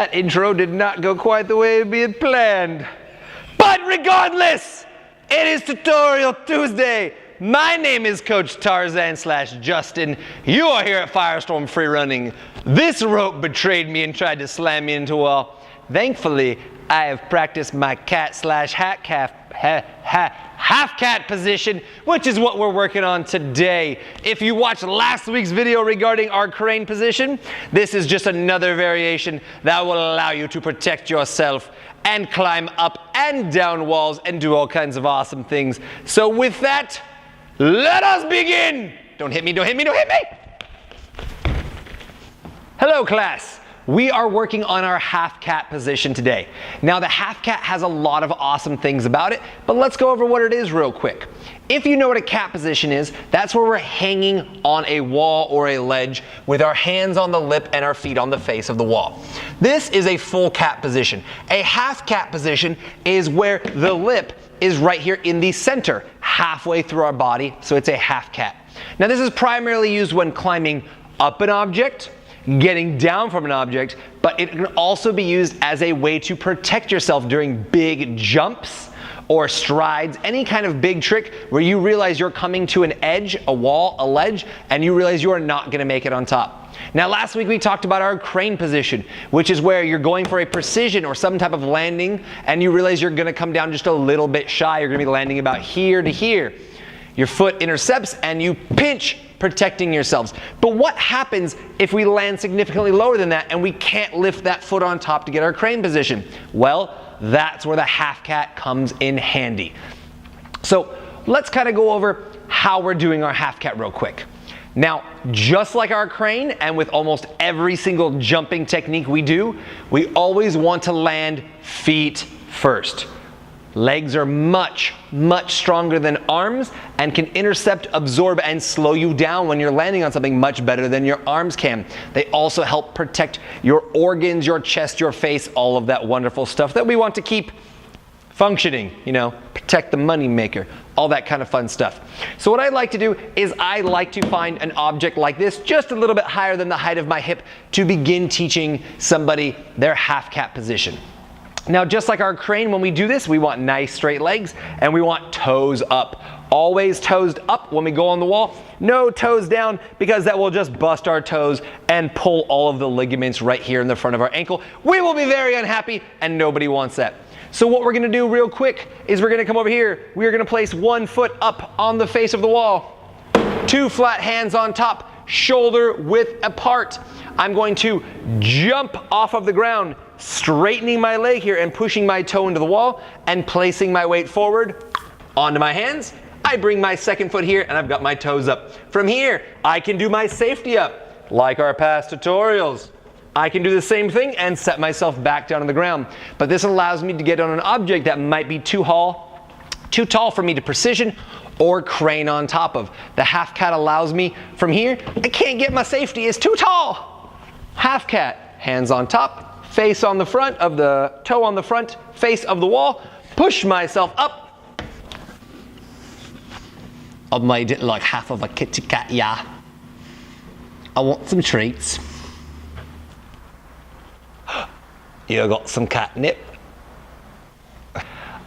That intro did not go quite the way we had planned. But regardless, it is Tutorial Tuesday. My name is Coach Tarzan/Justin. You are here at Firestorm Freerunning. This rope betrayed me and tried to slam me into a wall. Thankfully, I have practiced my cat/half cat position, which is what we're working on today. If you watched last week's video regarding our crane position, this is just another variation that will allow you to protect yourself and climb up and down walls and do all kinds of awesome things. So with that, let us begin. Don't hit me, don't hit me, don't hit me. Hello, class. We are working on our half cat position today. Now, the half cat has a lot of awesome things about it, but let's go over what it is real quick. If you know what a cat position is, that's where we're hanging on a wall or a ledge with our hands on the lip and our feet on the face of the wall. This is a full cat position. A half cat position is where the lip is right here in the center, halfway through our body, so it's a half cat. Now, this is primarily used when climbing up an object, getting down from an object, but it can also be used as a way to protect yourself during big jumps or strides, any kind of big trick where you realize you're coming to an edge, a wall, a ledge, and you realize you are not going to make it on top. Now, last week we talked about our crane position, which is where you're going for a precision or some type of landing, and you realize you're going to come down just a little bit shy. You're going to be landing about here to here. Your foot intercepts and you pinch, protecting yourselves. But what happens if we land significantly lower than that and we can't lift that foot on top to get our crane position? Well, that's where the half cat comes in handy. So let's kind of go over how we're doing our half cat real quick. Now, just like our crane and with almost every single jumping technique we do, we always want to land feet first. Legs are much, much stronger than arms and can intercept, absorb, and slow you down when you're landing on something much better than your arms can. They also help protect your organs, your chest, your face, all of that wonderful stuff that we want to keep functioning, you know, protect the money maker, all that kind of fun stuff. So what I like to do is I like to find an object like this, just a little bit higher than the height of my hip, to begin teaching somebody their half cat position. Now, just like our crane, when we do this, we want nice straight legs and we want toes up. Always toes up when we go on the wall. No toes down, because that will just bust our toes and pull all of the ligaments right here in the front of our ankle. We will be very unhappy and nobody wants that. So what we're gonna do real quick is we're gonna come over here. We are gonna place one foot up on the face of the wall, two flat hands on top, shoulder width apart. I'm going to jump off of the ground, straightening my leg here and pushing my toe into the wall and placing my weight forward onto my hands. I bring my second foot here and I've got my toes up. From here, I can do my safety up like our past tutorials. I can do the same thing and set myself back down on the ground. But this allows me to get on an object that might be too tall for me to precision or crane on top of. The half cat allows me from here, I can't get my safety, it's too tall. Half cat, hands on top, face on the front of the toe on the front face of the wall, push myself up. I've made it like half of a kitty cat, yeah. I want some treats. You got some catnip.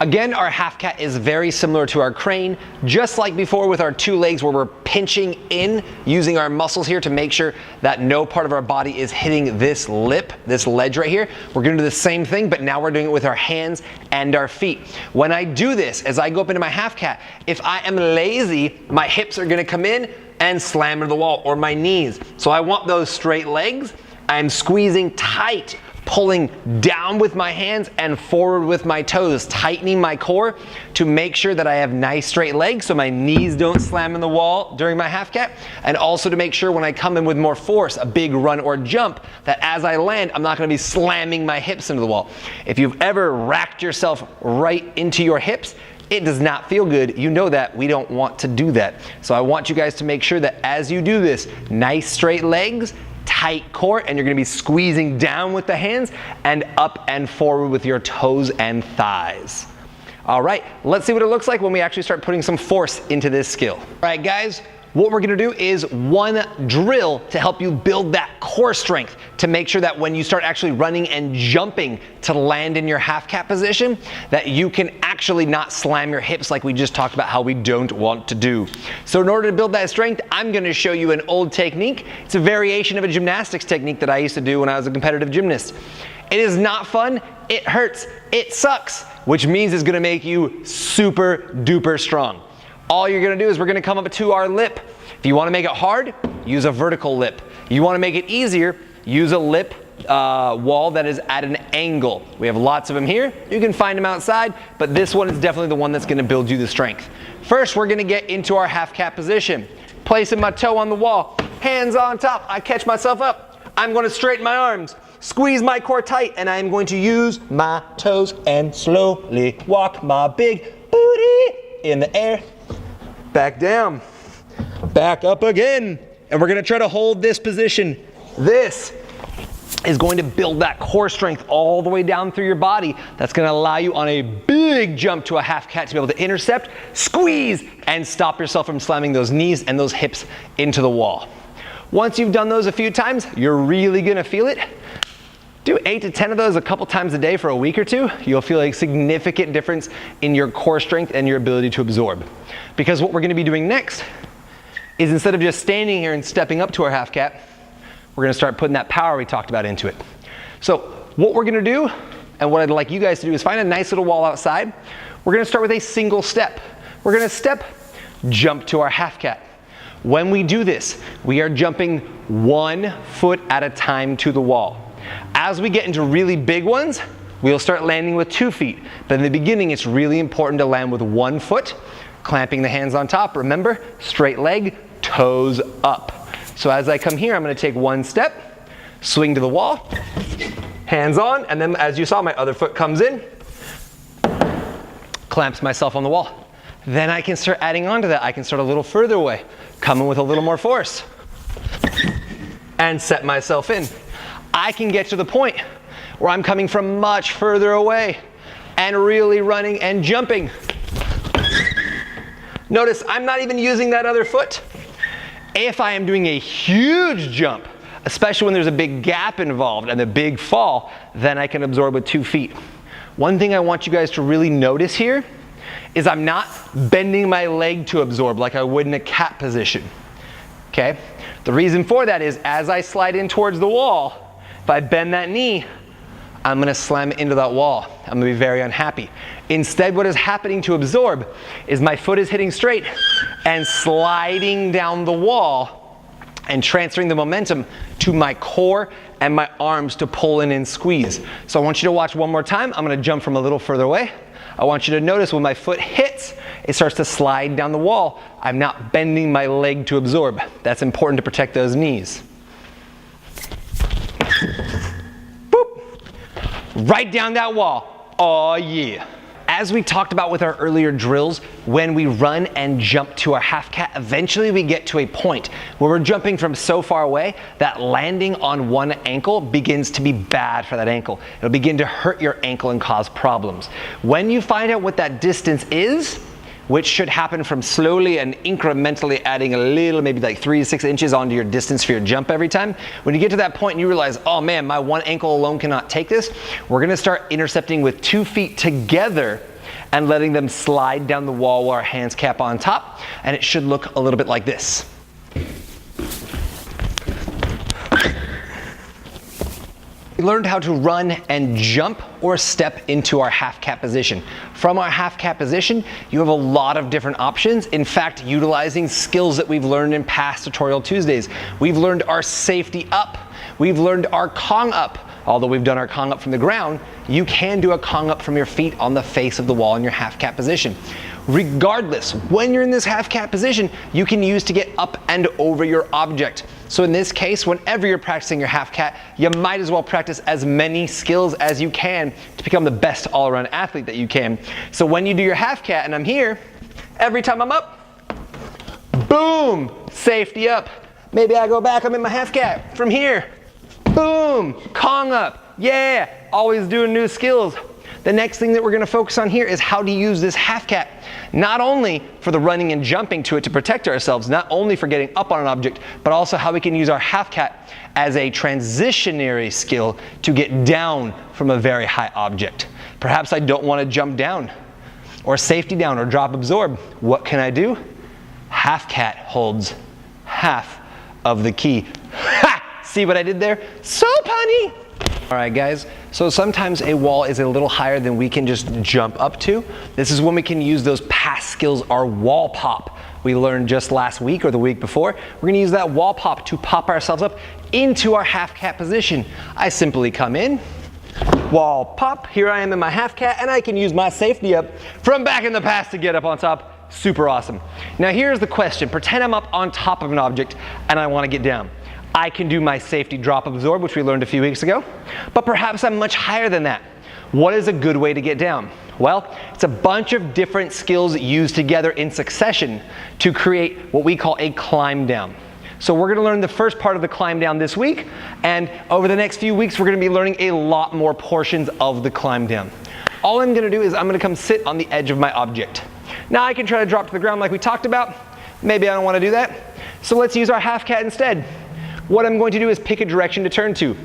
Again, our half cat is very similar to our crane, just like before with our two legs where we're pinching in using our muscles here to make sure that no part of our body is hitting this lip, this ledge right here. We're gonna do the same thing, but now we're doing it with our hands and our feet. When I do this, as I go up into my half cat, if I am lazy, my hips are gonna come in and slam into the wall, or my knees. So I want those straight legs. I'm squeezing tight, pulling down with my hands and forward with my toes, tightening my core to make sure that I have nice straight legs so my knees don't slam in the wall during my half cat, and also to make sure when I come in with more force, a big run or jump, that as I land, I'm not gonna be slamming my hips into the wall. If you've ever racked yourself right into your hips, it does not feel good. You know that. We don't want to do that. So I want you guys to make sure that as you do this, nice straight legs, tight core, and you're gonna be squeezing down with the hands and up and forward with your toes and thighs. All right, let's see what it looks like when we actually start putting some force into this skill. All right, guys, what we're gonna do is one drill to help you build that core strength to make sure that when you start actually running and jumping to land in your half cat position, that you can actually not slam your hips like we just talked about how we don't want to do. So in order to build that strength, I'm gonna show you an old technique. It's a variation of a gymnastics technique that I used to do when I was a competitive gymnast. It is not fun, it hurts, it sucks, which means it's gonna make you super duper strong. All you're gonna do is we're gonna come up to our lip. If you wanna make it hard, use a vertical lip. You wanna make it easier, use a lip wall that is at an angle. We have lots of them here. You can find them outside, but this one is definitely the one that's gonna build you the strength. First, we're gonna get into our half cat position. Placing my toe on the wall, hands on top, I catch myself up. I'm gonna straighten my arms, squeeze my core tight, and I'm going to use my toes and slowly walk my big booty in the air. Back down, back up again. And we're gonna try to hold this position. This is going to build that core strength all the way down through your body. That's gonna allow you on a big jump to a half cat to be able to intercept, squeeze, and stop yourself from slamming those knees and those hips into the wall. Once you've done those a few times, you're really gonna feel it. Do 8 to 10 of those a couple times a day for a week or two. You'll feel a significant difference in your core strength and your ability to absorb. Because what we're gonna be doing next is instead of just standing here and stepping up to our half cat, we're gonna start putting that power we talked about into it. So what we're gonna do, and what I'd like you guys to do, is find a nice little wall outside. We're gonna start with a single step. We're gonna step, jump to our half cat. When we do this, we are jumping 1 foot at a time to the wall. As we get into really big ones, we'll start landing with 2 feet. But in the beginning, it's really important to land with 1 foot, clamping the hands on top. Remember, straight leg, toes up. So as I come here, I'm gonna take 1 step, swing to the wall, hands on, and then as you saw, my other foot comes in, clamps myself on the wall. Then I can start adding on to that. I can start a little further away, come in with a little more force, and set myself in. I can get to the point where I'm coming from much further away and really running and jumping. Notice I'm not even using that other foot. If I am doing a huge jump, especially when there's a big gap involved and a big fall, then I can absorb with 2 feet. One thing I want you guys to really notice here is I'm not bending my leg to absorb like I would in a cat position, okay? The reason for that is as I slide in towards the wall, if I bend that knee, I'm gonna slam it into that wall. I'm gonna be very unhappy. Instead, what is happening to absorb is my foot is hitting straight and sliding down the wall and transferring the momentum to my core and my arms to pull in and squeeze. So I want you to watch one more time. I'm gonna jump from a little further away. I want you to notice when my foot hits, it starts to slide down the wall. I'm not bending my leg to absorb. That's important to protect those knees. Boop. Right down that wall. Oh yeah. As we talked about with our earlier drills, when we run and jump to our half cat, eventually we get to a point where we're jumping from so far away that landing on one ankle begins to be bad for that ankle. It'll begin to hurt your ankle and cause problems. When you find out what that distance is, which should happen from slowly and incrementally adding a little, maybe like 3 to 6 inches onto your distance for your jump every time. When you get to that point and you realize, oh man, my one ankle alone cannot take this, we're gonna start intercepting with 2 feet together and letting them slide down the wall while our hands cap on top, and it should look a little bit like this. We learned how to run and jump or step into our half cat position. From our half cat position, you have a lot of different options. In fact, utilizing skills that we've learned in past Tutorial Tuesdays. We've learned our safety up. We've learned our Kong up. Although we've done our Kong up from the ground, you can do a Kong up from your feet on the face of the wall in your half cat position. Regardless, when you're in this half cat position, you can use to get up and over your object. So in this case, whenever you're practicing your half cat, you might as well practice as many skills as you can to become the best all-around athlete that you can. So when you do your half cat and I'm here, every time I'm up, boom, safety up. Maybe I go back, I'm in my half cat. From here, boom, Kong up. Yeah, always doing new skills. The next thing that we're gonna focus on here is how to use this half cat, not only for the running and jumping to it to protect ourselves, not only for getting up on an object, but also how we can use our half cat as a transitionary skill to get down from a very high object. Perhaps I don't wanna jump down, or safety down, or drop absorb. What can I do? Half cat holds half of the key. Ha! See what I did there? So punny! All right, guys, so sometimes a wall is a little higher than we can just jump up to. This is when we can use those past skills, our wall pop we learned just last week or the week before. We're gonna use that wall pop to pop ourselves up into our half cat position. I simply come in, wall pop, here I am in my half cat, and I can use my safety up from back in the past to get up on top. Super awesome. Now here's the question. Pretend I'm up on top of an object and I wanna get down. I can do my safety drop absorb, which we learned a few weeks ago, but perhaps I'm much higher than that. What is a good way to get down? Well, it's a bunch of different skills used together in succession to create what we call a climb down. So we're gonna learn the first part of the climb down this week, and over the next few weeks, we're gonna be learning a lot more portions of the climb down. All I'm gonna do is I'm gonna come sit on the edge of my object. Now I can try to drop to the ground like we talked about. Maybe I don't wanna do that. So let's use our half cat instead. What I'm going to do is pick a direction to turn to.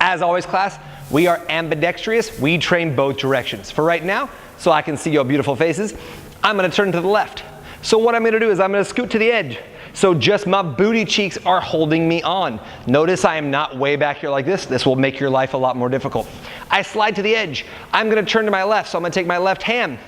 As always, class, we are ambidextrous. We train both directions. For right now, so I can see your beautiful faces, I'm gonna turn to the left. So what I'm gonna do is I'm gonna scoot to the edge. So just my booty cheeks are holding me on. Notice I am not way back here like this. This will make your life a lot more difficult. I slide to the edge. I'm gonna turn to my left, so I'm gonna take my left hand,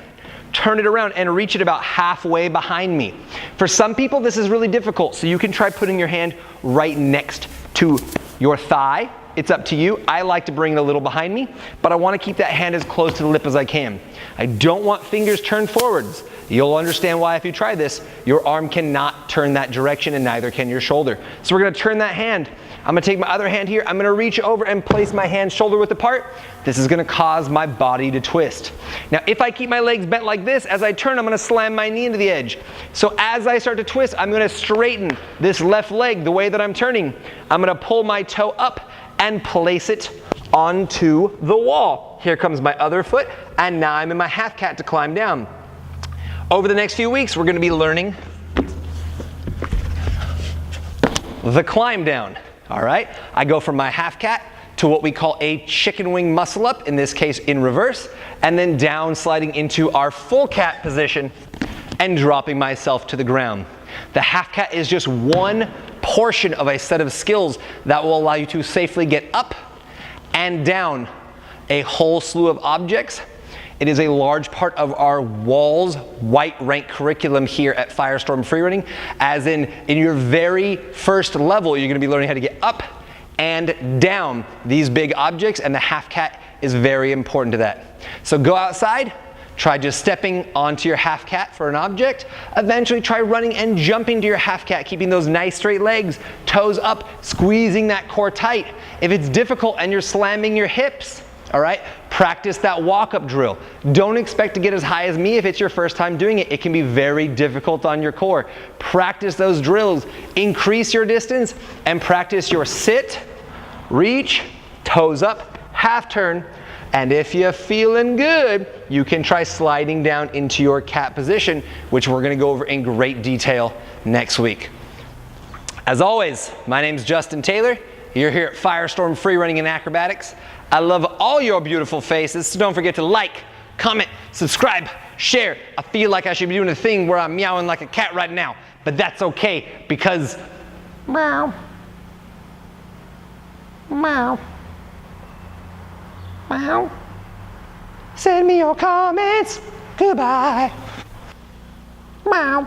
turn it around and reach it about halfway behind me. For some people, this is really difficult, so you can try putting your hand right next to your thigh. It's up to you. I like to bring it a little behind me, but I want to keep that hand as close to the lip as I can. I don't want fingers turned forwards. You'll understand why if you try this. Your arm cannot turn that direction and neither can your shoulder. So we're going to turn that hand. I'm going to take my other hand here. I'm going to reach over and place my hand shoulder width apart. This is going to cause my body to twist. Now, if I keep my legs bent like this, as I turn, I'm going to slam my knee into the edge. So as I start to twist, I'm going to straighten this left leg the way that I'm turning. I'm going to pull my toe up and place it onto the wall. Here comes my other foot, and now I'm in my half cat to climb down. Over the next few weeks, we're going to be learning the climb down. All right, I go from my half cat to what we call a chicken wing muscle up, in this case in reverse, and then down sliding into our full cat position and dropping myself to the ground. The half cat is just one portion of a set of skills that will allow you to safely get up and down a whole slew of objects. It is a large part of our walls white rank curriculum here at Firestorm Freerunning, as in your very first level, you're gonna be learning how to get up and down these big objects, and the half cat is very important to that. So go outside, try just stepping onto your half cat for an object. Eventually try running and jumping to your half cat, keeping those nice straight legs, toes up, squeezing that core tight. If it's difficult and you're slamming your hips, all right, practice that walk-up drill. Don't expect to get as high as me if it's your first time doing it. It can be very difficult on your core. Practice those drills. Increase your distance and practice your sit, reach, toes up, half turn, and if you're feeling good, you can try sliding down into your cat position, which we're gonna go over in great detail next week. As always, my name's Justin Taylor. You're here at Firestorm Freerunning and Acrobatics. I love all your beautiful faces, so don't forget to like, comment, subscribe, share. I feel like I should be doing a thing where I'm meowing like a cat right now, but that's okay because meow, meow, meow. Send me your comments. Goodbye. Meow.